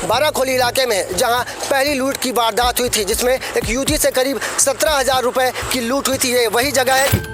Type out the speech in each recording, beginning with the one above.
बाराखोली इलाके में है, जहां पहली लूट की वारदात हुई थी, जिसमें एक युवती से करीब 17,000 रुपए की लूट हुई थी। ये वही जगह है।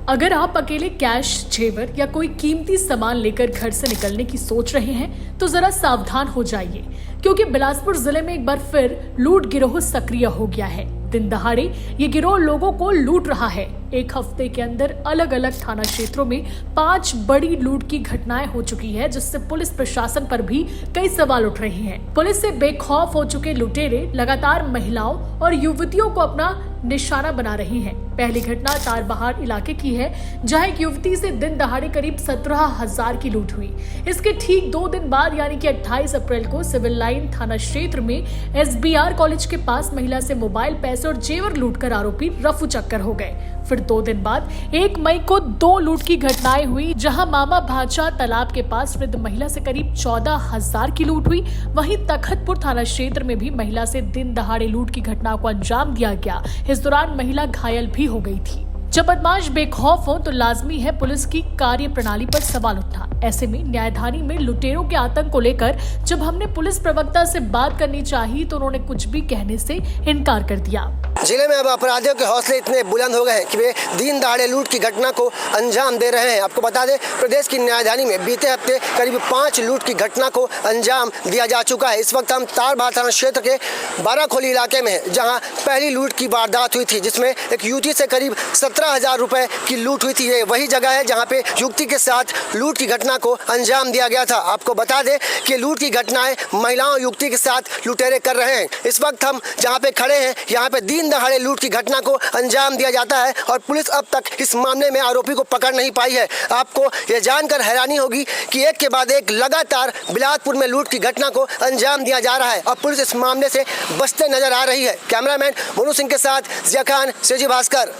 अगर आप अकेले कैश, जेवर या कोई कीमती सामान लेकर घर से निकलने की सोच रहे हैं तो जरा सावधान हो जाइए, क्योंकि बिलासपुर जिले में एक बार फिर लूट गिरोह सक्रिय हो गया है। दिन दहाड़े ये गिरोह लोगों को लूट रहा है। एक हफ्ते के अंदर अलग अलग थाना क्षेत्रों में 5 बड़ी लूट की घटनाएं हो चुकी है, जिससे पुलिस प्रशासन पर भी कई सवाल उठ रहे हैं। पुलिस से बेखौफ हो चुके लुटेरे लगातार महिलाओं और युवतियों को अपना निशाना बना रही हैं। पहली घटना तारबहार इलाके की है, जहां एक युवती से दिन दहाड़े करीब 17,000 की लूट हुई। इसके ठीक 2 दिन बाद यानी कि 28 अप्रैल को सिविल लाइन थाना क्षेत्र में SBR कॉलेज के पास महिला से मोबाइल, पैसे और जेवर लूटकर आरोपी रफू चक्कर हो गए। फिर 2 दिन बाद 1 मई को 2 लूट की घटनाएं हुई, जहां मामा भाचा तालाब के पास वृद्ध महिला से करीब 14,000 की लूट हुई। वहीं तखतपुर थाना क्षेत्र में भी महिला से दिन दहाड़े लूट की घटना को अंजाम दिया गया। इस दौरान महिला घायल भी हो गई थी। जब बदमाश बेखौफ हो तो लाजमी है पुलिस की कार्य प्रणाली पर सवाल उठना। ऐसे में न्यायधानी में लुटेरों के आतंक को लेकर जब हमने पुलिस प्रवक्ता से बात करनी चाहिए तो उन्होंने कुछ भी कहने से इनकार कर दिया। जिले में अब अपराधियों के हौसले इतने बुलंद हो गए हैं कि वे दिन दहाड़े लूट की घटना को अंजाम दे रहे हैं। आपको बता दें, प्रदेश की न्यायधानी में बीते हफ्ते करीब 5 लूट की घटना को अंजाम दिया जा चुका है। इस वक्त हम तारबहार थाना क्षेत्र के बाराखोली इलाके में है, जहां पहली लूट की वारदात हुई थी, जिसमें एक युवती से करीब 17,000 रुपए की लूट हुई थी। ये वही जगह है जहाँ पे युवती के साथ लूट की घटना को अंजाम दिया गया था। आपको बता दें कि लूट की घटनाएं महिलाओं युवती के साथ लुटेरे कर रहे हैं। इस वक्त हम जहाँ पे खड़े हैं, यहाँ पे दिन दहाड़े लूट की घटना को अंजाम दिया जाता है और पुलिस अब तक इस मामले में आरोपी को पकड़ नहीं पाई है। आपको यह जानकर हैरानी होगी कि एक के बाद एक लगातार बिलासपुर में लूट की घटना को अंजाम दिया जा रहा है और पुलिस इस मामले से बचते नजर आ रही है। कैमरामैन मोनू सिंह के साथ जिया खान, श्रीजी भास्कर।